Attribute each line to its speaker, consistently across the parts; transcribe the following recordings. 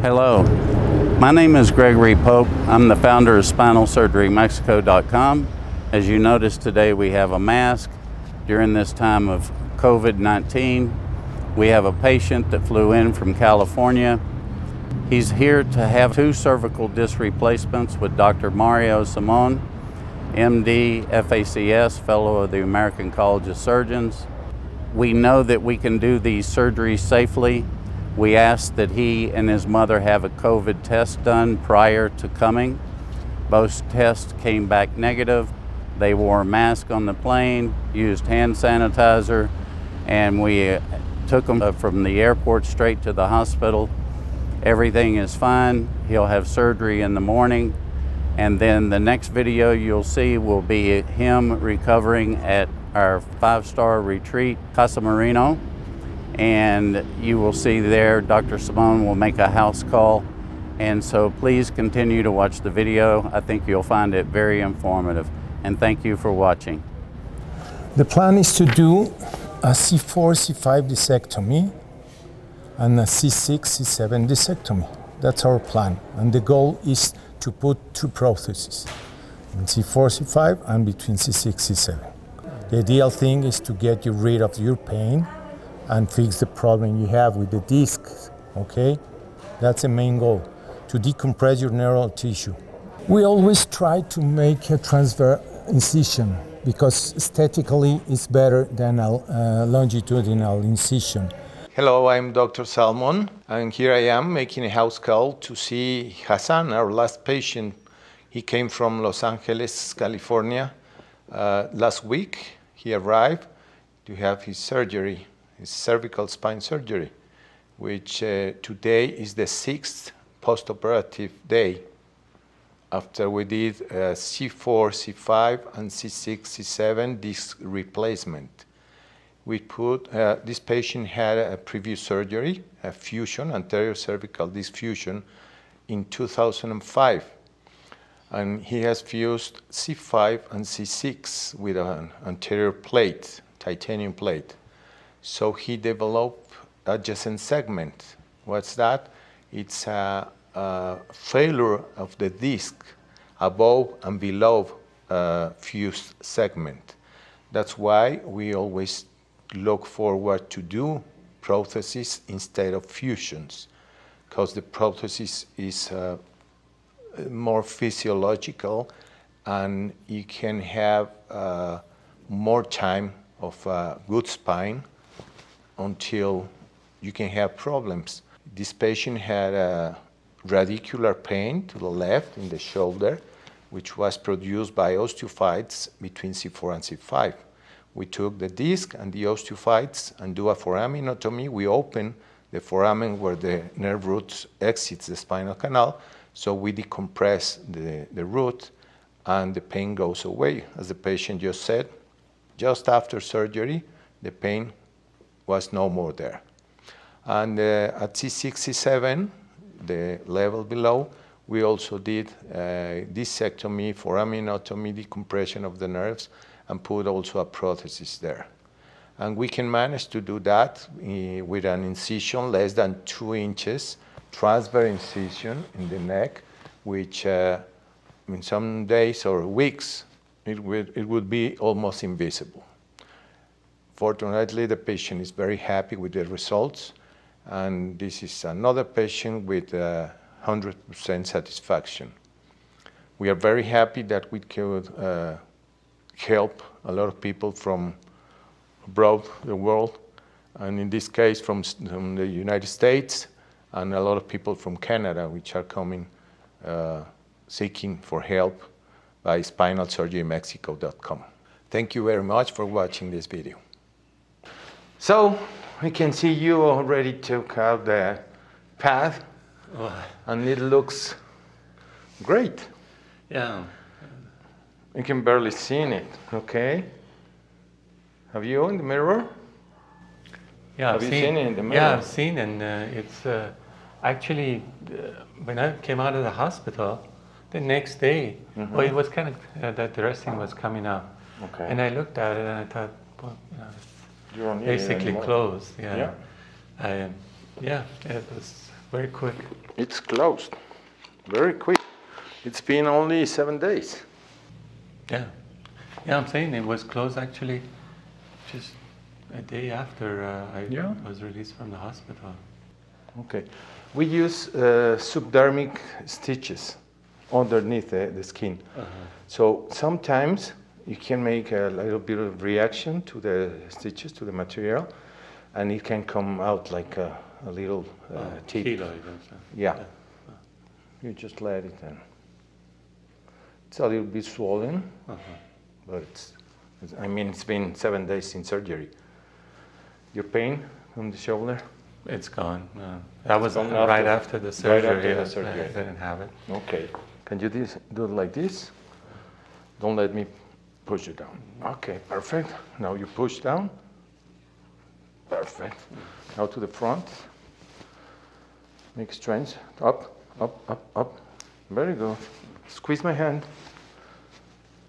Speaker 1: Hello, my name is Gregory Pope. I'm the founder of SpinalSurgeryMexico.com. As you notice today, we have a mask during this time of COVID-19. We have a patient that flew in from California. He's here to have 2 cervical disc replacements with Dr. Mario Simon, MD, FACS, Fellow of the American College of Surgeons. We know that we can do these surgeries safely. We asked that he and his mother have a COVID test done prior to coming. Both tests came back negative. They wore a mask on the plane, used hand sanitizer, and we took him from the airport straight to the hospital. Everything is fine. He'll have surgery in the morning. And then the next video you'll see will be him recovering at our 5-star retreat, Casa Marino. And you will see there, Dr. Simone will make a house call. And so please continue to watch the video. I think you'll find it very informative. And thank you for watching.
Speaker 2: The plan is to do a C4, C5 discectomy and a C6, C7 discectomy. That's our plan. And the goal is to put 2 prostheses in C4, C5 and between C6, C7. The ideal thing is to get you rid of your pain and fix the problem you have with the discs, okay? That's the main goal, to decompress your neural tissue. We always try to make a transverse incision because aesthetically it's better than a longitudinal incision.
Speaker 3: Hello, I'm Dr. Salmon, and here I am making a house call to see Hassan, our last patient. He came from Los Angeles, California. Last week, he arrived to have his surgery, his cervical spine surgery, which today is the 6th post-operative day after we did C4, C5, and C6, C7 disc replacement. We put, this patient had a previous surgery, a fusion, anterior cervical disc fusion, in 2005. And he has fused C5 and C6 with an anterior plate, titanium plate. So he developed adjacent segment. What's that? It's a failure of the disc above and below fused segment. That's why we always look forward to do prosthesis instead of fusions, because the prosthesis is more physiological and you can have more time of a good spine until you can have problems. This patient had a radicular pain to the left in the shoulder, which was produced by osteophytes between C4 and C5. We took the disc and the osteophytes and do a foraminotomy. We open the foramen where the nerve root exits the spinal canal, so we decompress the root and the pain goes away. As the patient just said, just after surgery, the pain was no more there. And at C6, C7, the level below, we also did discectomy, foraminotomy, decompression of the nerves, and put also a prosthesis there. And we can manage to do that with an incision less than 2 inches, transverse incision in the neck, which in some days or weeks, it would be almost invisible. Fortunately, the patient is very happy with the results, and this is another patient with 100% satisfaction. We are very happy that we could help a lot of people from abroad the world, and in this case from the United States, and a lot of people from Canada, which are coming seeking for help by SpinalSurgeryMexico.com. Thank you very much for watching this video. So we can see you already took out the path, and it looks great.
Speaker 4: Yeah.
Speaker 3: You can barely see it, okay? Have you in the mirror?
Speaker 4: Yeah,
Speaker 3: Have you seen it in the mirror?
Speaker 4: Yeah, I've seen, and it's actually, when I came out of the hospital, the next day, well, it was kind of, that dressing was coming up.
Speaker 3: Okay.
Speaker 4: And I looked at it and I thought, well, you know,
Speaker 3: You don't
Speaker 4: it's
Speaker 3: need it
Speaker 4: basically
Speaker 3: anymore.
Speaker 4: closed. Yeah.
Speaker 3: Yeah.
Speaker 4: Yeah, it was very quick.
Speaker 3: It's closed. Very quick. It's been only 7 days.
Speaker 4: Yeah. Yeah, I'm saying it was closed actually just a day after I
Speaker 3: Yeah.
Speaker 4: was released from the hospital.
Speaker 3: Okay. We use subdermic stitches underneath the skin. So sometimes you can make a little bit of reaction to the stitches, to the material, and it can come out like a little tip.
Speaker 4: Keloid or something.
Speaker 3: Yeah. You just let it in. It's a little bit swollen, but it's been 7 days since surgery. Your pain from the shoulder?
Speaker 4: It's gone. That was
Speaker 3: gone
Speaker 4: right
Speaker 3: after-
Speaker 4: after the surgery.
Speaker 3: after the
Speaker 4: yeah,
Speaker 3: surgery.
Speaker 4: I didn't have it.
Speaker 3: Okay. Can you do it like this? Don't let me push it down. Okay, perfect. Now you push down. Perfect. Now to the front. Make strength. Up, up, up, up. Very good. Squeeze my hand.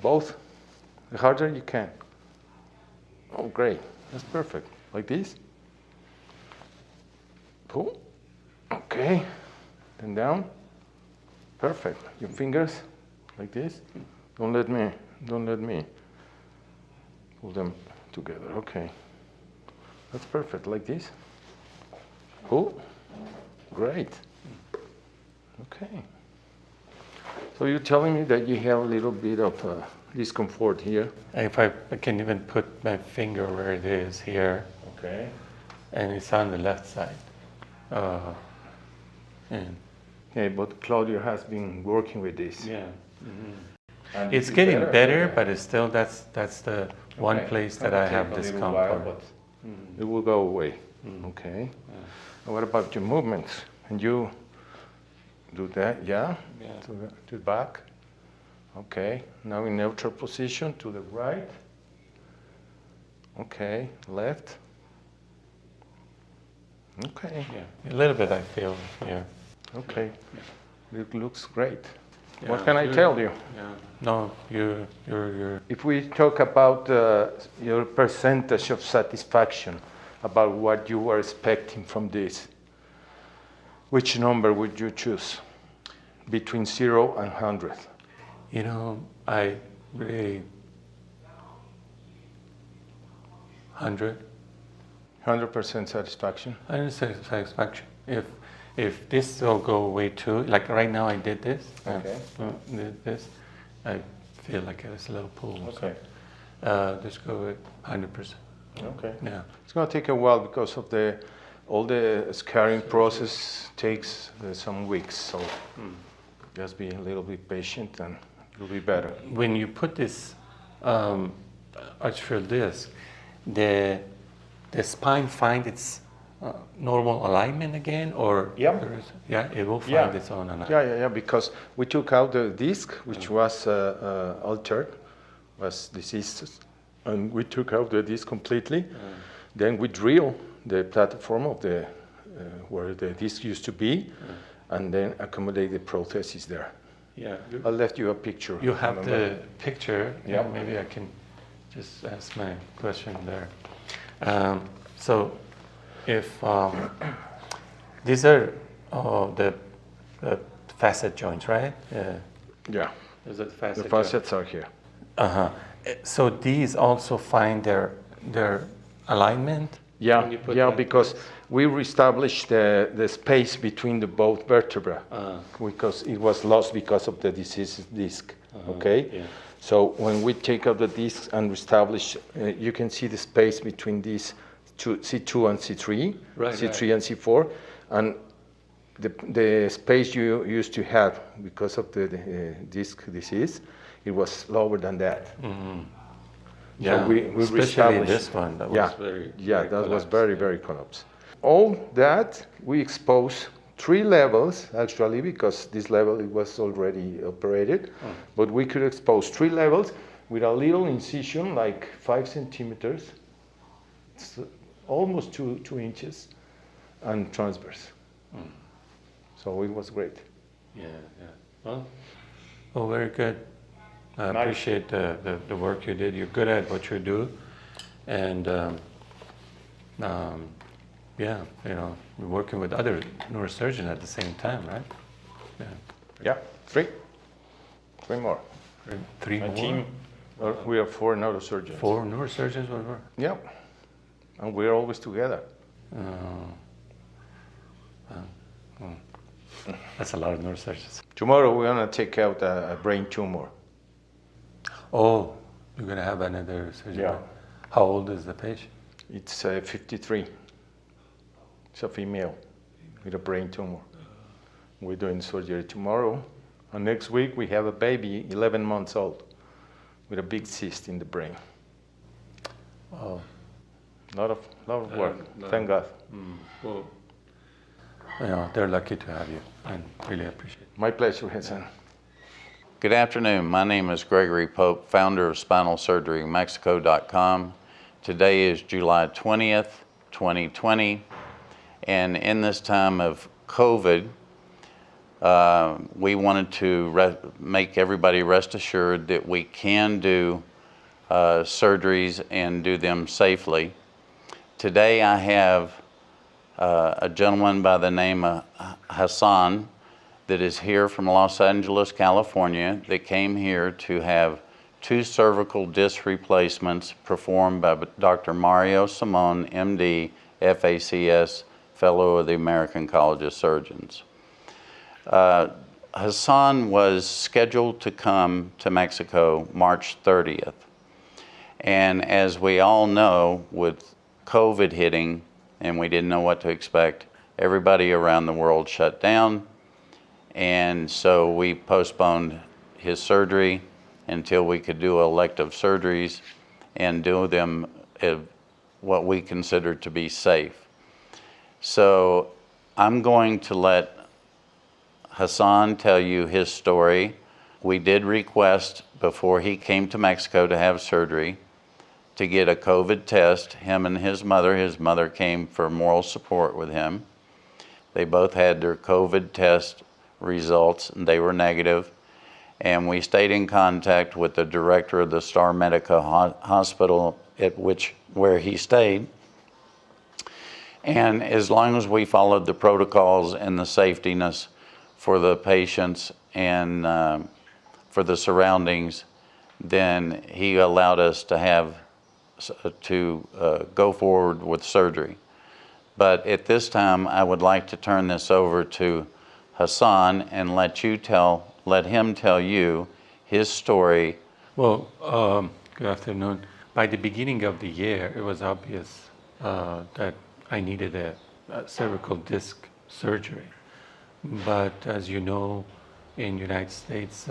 Speaker 3: Both. The harder you can. Oh, great. That's perfect. Like this. Pull. Okay. Then down. Perfect. Your fingers like this. Don't let me pull them together. Okay. That's perfect. Like this. Pull. Great. Okay. So you're telling me that you have a little bit of discomfort here?
Speaker 4: If I can even put my finger where it is here,
Speaker 3: Okay.
Speaker 4: and it's on the left side. And
Speaker 3: Okay, but Claudio has been working with this.
Speaker 4: yeah.
Speaker 3: And
Speaker 4: It's
Speaker 3: it's
Speaker 4: getting better,
Speaker 3: okay.
Speaker 4: but it's still that's the one
Speaker 3: Okay.
Speaker 4: place that
Speaker 3: Gonna
Speaker 4: I have
Speaker 3: take a little
Speaker 4: discomfort.
Speaker 3: while, but it will go away. Okay. And what about your movements? And you do that, yeah?
Speaker 4: Yeah.
Speaker 3: To the back. Okay. Now in neutral position to the right. Okay. Left. Okay.
Speaker 4: Yeah, a little bit I feel here.
Speaker 3: Okay. It looks great.
Speaker 4: Yeah,
Speaker 3: What can I
Speaker 4: you're-
Speaker 3: tell you?
Speaker 4: Yeah. No, you're.
Speaker 3: If we talk about your percentage of satisfaction about what you were expecting from this, which number would you choose between 0 and 100?
Speaker 4: You know, I really 100.
Speaker 3: 100% satisfaction?
Speaker 4: 100 satisfaction. If this will go away too, like right now I did this.
Speaker 3: Okay.
Speaker 4: Did this. I feel like it's a little pull.
Speaker 3: Okay.
Speaker 4: Just go with 100%.
Speaker 3: Okay.
Speaker 4: Yeah.
Speaker 3: It's going to take a while because of all the scarring process takes some weeks. So just be a little bit patient and you'll be better.
Speaker 4: When you put this artificial disc, the spine find its normal alignment again, or
Speaker 3: Yep.
Speaker 4: it will find its own alignment.
Speaker 3: Yeah, because we took out the disc, which was altered, was diseased, and we took out the disc completely. Then we drill the platform of the where the disc used to be, and then accommodate the prosthesis there.
Speaker 4: Yeah.
Speaker 3: I left you a picture.
Speaker 4: You have
Speaker 3: remember?
Speaker 4: the picture.
Speaker 3: Yeah.
Speaker 4: Maybe I can just ask my question there. So, if these are the facet joints, right?
Speaker 3: Yeah,
Speaker 4: Those are the facet
Speaker 3: the
Speaker 4: joints.
Speaker 3: facets are here.
Speaker 4: So these also find their alignment.
Speaker 3: Yeah,
Speaker 4: When you put
Speaker 3: yeah,
Speaker 4: that
Speaker 3: because we reestablished the space between the both vertebrae because it was lost because of the diseased disc. Okay,
Speaker 4: yeah.
Speaker 3: so when we take out the disc and reestablish, you can see the space between these two, C2 and C3,
Speaker 4: Right,
Speaker 3: C3 and C4, and the space you used to have because of the disc disease, it was lower than that.
Speaker 4: Yeah,
Speaker 3: So we
Speaker 4: especially
Speaker 3: reestablished.
Speaker 4: this one. That was very
Speaker 3: that was
Speaker 4: collapsed.
Speaker 3: very collapsed. All that we expose 3 levels actually, because this level it was already operated, but we could expose 3 levels with a little incision like 5 centimeters, it's almost 2 inches, and transverse. So it was great.
Speaker 4: Yeah. Well, very good. I
Speaker 3: Nice.
Speaker 4: appreciate the work you did. You're good at what you do, and Yeah, we're working with other neurosurgeons at the same time, right? Yeah.
Speaker 3: Yeah, three more.
Speaker 4: Three
Speaker 3: My
Speaker 4: more?
Speaker 3: team, we are 4 neurosurgeons.
Speaker 4: 4 neurosurgeons were?
Speaker 3: Yeah, and we're always together.
Speaker 4: That's a lot of neurosurgeons.
Speaker 3: Tomorrow we're gonna take out a brain tumor.
Speaker 4: Oh, you're going to have another surgery?
Speaker 3: Yeah.
Speaker 4: How old is the patient?
Speaker 3: It's 53. It's a female with a brain tumor. We're doing surgery tomorrow. And next week we have a baby, 11 months old, with a big cyst in the brain.
Speaker 4: Oh.
Speaker 3: Lot of work. Thank God.
Speaker 4: Well, they're lucky to have you, and really appreciate it.
Speaker 3: My pleasure, Hassan.
Speaker 1: Good afternoon. My name is Gregory Pope, founder of SpinalSurgeryMexico.com. Today is July 20th, 2020, and in this time of COVID, we wanted to make everybody rest assured that we can do surgeries and do them safely. Today I have a gentleman by the name of Hassan that is here from Los Angeles, California, that came here to have 2 cervical disc replacements performed by Dr. Mario Simon, MD, FACS, Fellow of the American College of Surgeons. Hassan was scheduled to come to Mexico March 30th. And as we all know, with COVID hitting and we didn't know what to expect, everybody around the world shut down. And so we postponed his surgery until we could do elective surgeries and do them what we consider to be safe. So I'm going to let Hassan tell you his story. We did request before he came to Mexico to have surgery to get a COVID test, him and his mother. His mother came for moral support with him. They both had their COVID test results and they were negative. And we stayed in contact with the director of the Star Medica Hospital where he stayed. And as long as we followed the protocols and the safetiness for the patients and for the surroundings, then he allowed us to go forward with surgery. But at this time, I would like to turn this over to Hassan and let him tell you his story.
Speaker 4: Well, good afternoon. By the beginning of the year, it was obvious that I needed a cervical disc surgery. But as you know, in the United States,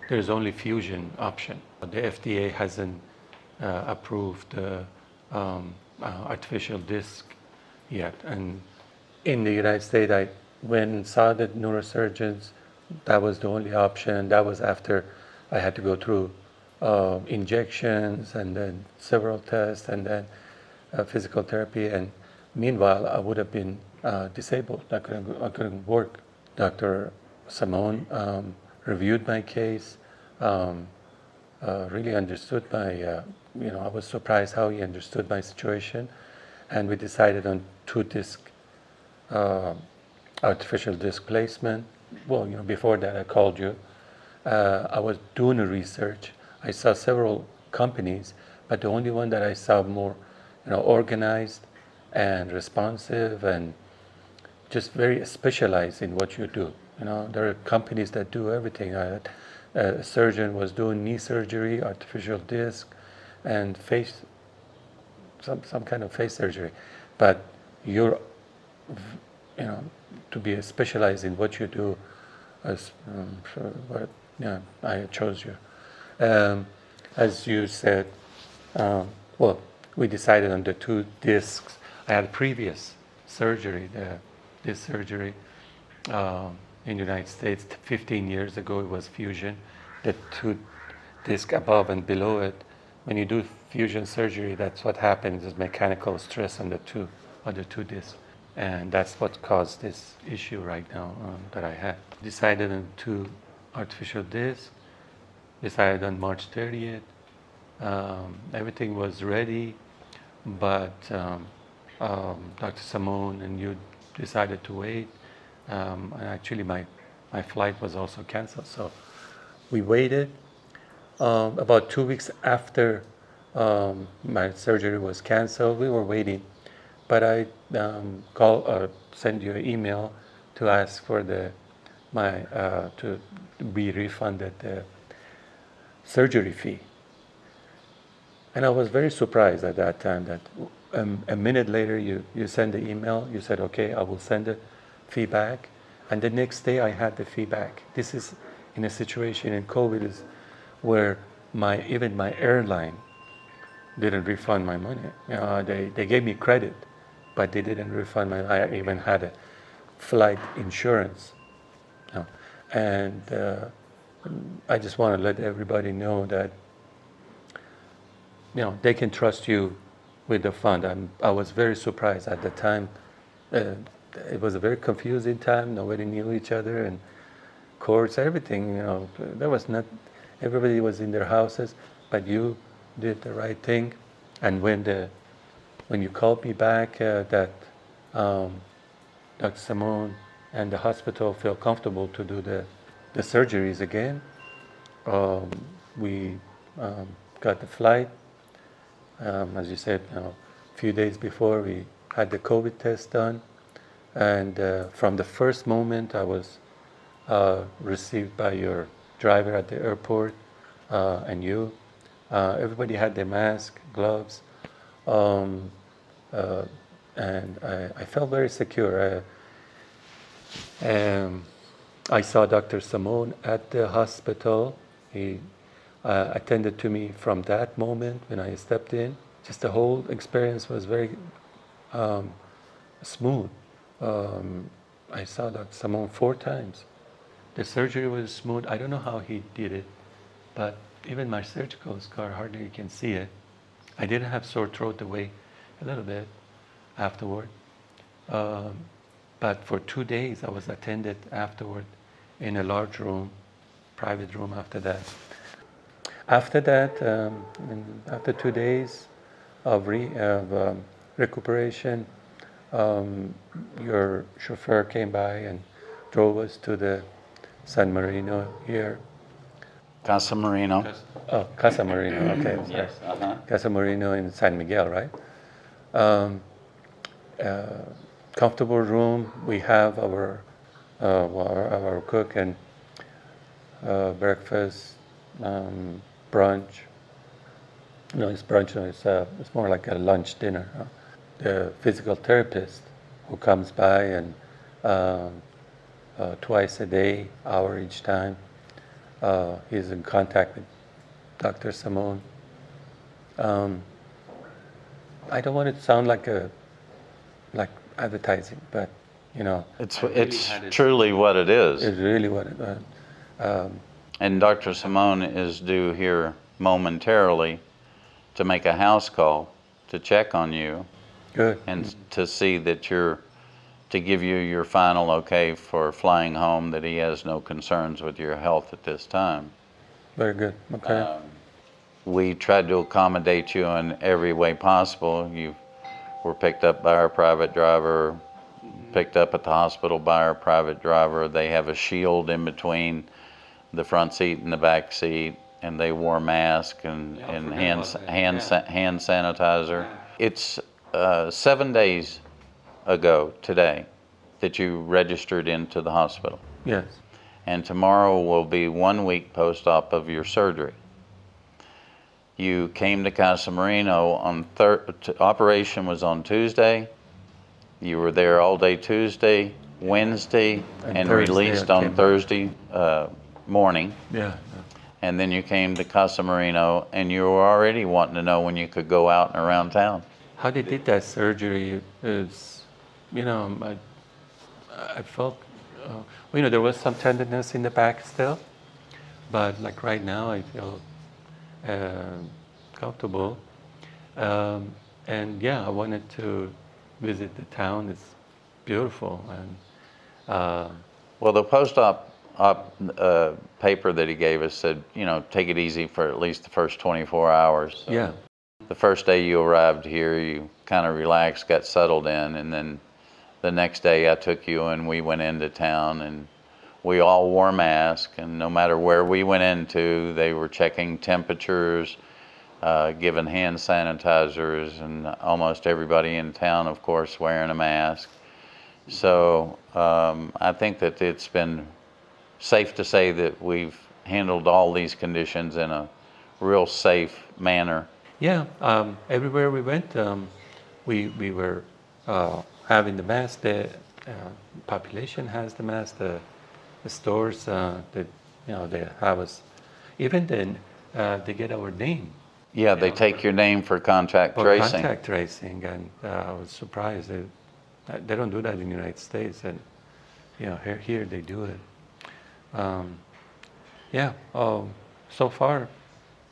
Speaker 4: there's only fusion option. The FDA hasn't approved artificial disc yet. And in the United States, I went and saw the neurosurgeons. That was the only option. That was after I had to go through injections and then several tests and then physical therapy. And meanwhile, I would have been disabled. I couldn't work. Dr. Simon reviewed my case, really understood I was surprised how he understood my situation. And we decided on 2 disc, artificial disc placement. Well, before that I called you. I was doing research. I saw several companies, but the only one that I saw more, organized and responsive and just very specialized in what you do. There are companies that do everything. A surgeon was doing knee surgery, artificial disc, and some kind of face surgery. But you're, to be specialized in what you do, I chose you. As you said, we decided on the 2 discs. I had previous surgery, this surgery in the United States 15 years ago. It was fusion. The 2 discs above and below it. When you do fusion surgery, that's what happens, is mechanical stress on the 2 discs. And that's what caused this issue right now that I had. Decided on 2 artificial discs, decided on March 30th. Everything was ready, but Dr. Simone and you decided to wait. And actually, my flight was also canceled. So we waited. About 2 weeks after my surgery was canceled, we were waiting. But I sent you an email to ask for to be refunded the surgery fee. And I was very surprised at that time that a minute later you send the email, you said, okay, I will send the feedback. And the next day I had the feedback. This is in a situation in COVID where even my airline didn't refund my money. They gave me credit, but they didn't refund my. I even had a flight insurance, and I just want to let everybody know that they can trust you with the fund. I was very surprised at the time. It was a very confusing time. Nobody knew each other, and courts, everything. There was not. Everybody was in their houses, but you did the right thing. And when you called me back that Dr. Simone and the hospital feel comfortable to do the surgeries again, we got the flight. As you said, a few days before we had the COVID test done, and from the first moment I was received by your driver at the airport, and you. Everybody had their mask, gloves, and I felt very secure. I saw Dr. Simone at the hospital. He attended to me from that moment when I stepped in. Just the whole experience was very smooth. I saw Dr. Simone 4 times. The surgery was smooth. I don't know how he did it, but even my surgical scar, hardly you can see it. I didn't have sore throat a little bit afterward. But for 2 days, I was attended afterward in a large room, private room after that. After that, after 2 days of recuperation, your chauffeur came by and drove us to the San Marino here.
Speaker 1: Casa Marino.
Speaker 4: Casa Marino, okay.
Speaker 1: Yes,
Speaker 4: Casa Marino in San Miguel, right? Comfortable room. We have our cook and breakfast, brunch. No, it's brunch. No, it's more like a lunch dinner. The physical therapist who comes by and twice a day, hour each time. He's in contact with Dr. Simone. I don't want it to sound like advertising, but
Speaker 1: it's truly what it is.
Speaker 4: It's really what it is.
Speaker 1: And Dr. Simone is due here momentarily to make a house call to check on you.
Speaker 4: Good.
Speaker 1: And to see that to give you your final okay for flying home, that he has no concerns with your health at this time.
Speaker 4: Very good. Okay.
Speaker 1: We tried to accommodate you in every way possible. You were picked up by our private driver, picked up at the hospital by our private driver. They have a shield in between the front seat and the back seat, and they wore masks and hand sanitizer. It's 7 days ago today that you registered into the hospital.
Speaker 4: Yes.
Speaker 1: And tomorrow will be 1 week post-op of your surgery. You came to Casa Marino on operation was on Tuesday. You were there all day Tuesday, Wednesday, and Thursday, released on Thursday morning.
Speaker 4: Yeah.
Speaker 1: And then you came to Casa Marino, and you were already wanting to know when you could go out and around town.
Speaker 4: How they did that surgery is, I felt, there was some tenderness in the back still, but like right now I feel comfortable. And yeah, I wanted to visit the town. It's beautiful. And
Speaker 1: well, the post-op paper that he gave us said, take it easy for at least the first 24 hours. So.
Speaker 4: Yeah.
Speaker 1: the first day you arrived here, you kind of relaxed, got settled in, and then the next day I took you and we went into town, and we all wore masks, and no matter where we went into, they were checking temperatures, giving hand sanitizers, and almost everybody in town, of course, wearing a mask. So I think that it's been safe to say that we've handled all these conditions in a real safe manner.
Speaker 4: Yeah, everywhere we went, we were having the mask. The population has the mask. The stores, they have us. Even then, they get our name.
Speaker 1: Yeah, they take your name for contact
Speaker 4: For
Speaker 1: tracing.
Speaker 4: contact tracing, and I was surprised. They don't do that in the United States, and here they do it. So far,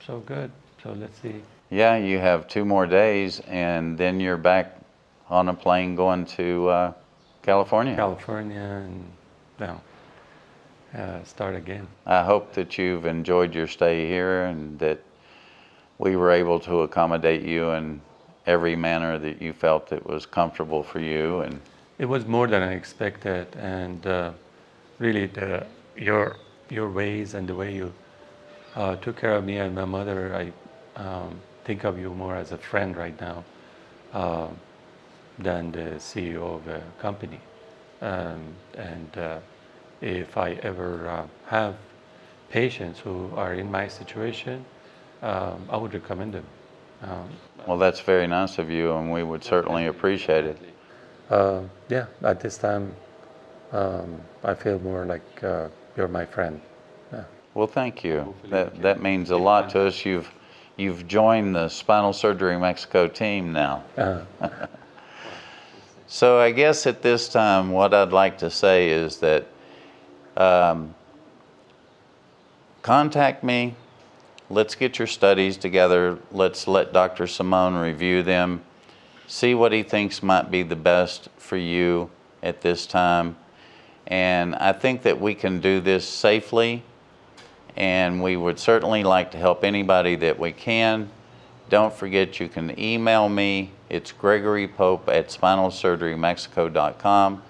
Speaker 4: so good. So let's see.
Speaker 1: Yeah, you have 2 more days, and then you're back on a plane going to California.
Speaker 4: And start again.
Speaker 1: I hope that you've enjoyed your stay here and that we were able to accommodate you in every manner that you felt that was comfortable for you. And
Speaker 4: it was more than I expected, and really your ways and the way you took care of me and my mother, I think of you more as a friend right now than the CEO of a company. If I ever have patients who are in my situation, I would recommend them.
Speaker 1: well, that's very nice of you, and we would certainly appreciate it.
Speaker 4: At this time, I feel more like you're my friend.
Speaker 1: Well, thank you. That means a lot to us. You've joined the Spinal Surgery Mexico team now. So I guess at this time, what I'd like to say is that contact me. Let's get your studies together. Let's let Dr. Simone review them, see what he thinks might be the best for you at this time. And I think that we can do this safely, and we would certainly like to help anybody that we can. Don't forget, you can email me. It's gregorypope@spinalsurgerymexico.com,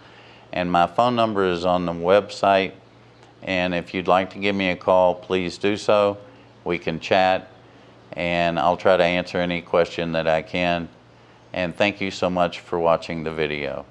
Speaker 1: and my phone number is on the website. And if you'd like to give me a call, please do so. We can chat, and I'll try to answer any question that I can. And thank you so much for watching the video.